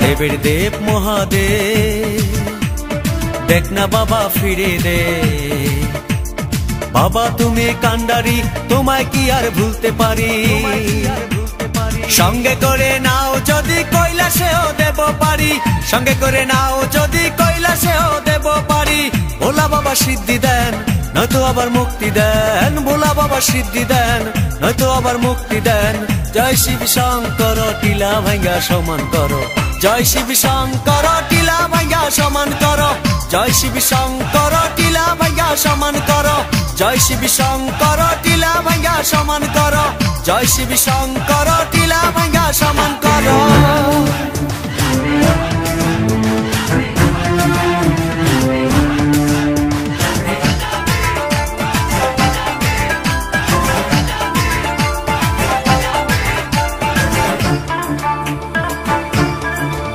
দেবের দেব মহাদেব দেখ না বাবা ফিরে দে। বাবা তুমি কান্ডারি, তোমায় কি আর ভুলতে পারি। সঙ্গে করে নাও যদি কৈলাসেও দেব পারি, সঙ্গে করে নাও যদি কৈলাসেও দেব পারি। ভোলা বাবা সিদ্ধি দেন নয়তো আবার মুক্তি দেন, ভোলা বাবা সিদ্ধি দেন নয়তো আবার মুক্তি দেন। জয় শিব শঙ্কর টিলা ভাঙ্গা সমান করো, জয় শিব শঙ্কর টিলা ভাঙ্গা সমান করো, জয় শিব শঙ্কর টিলা ভাঙ্গা সমান করো, জয় শিব শঙ্কর টিলা ভাঙ্গা সমান করো, জয় শিব শঙ্কর টিলা ভাঙ্গা সমান করো।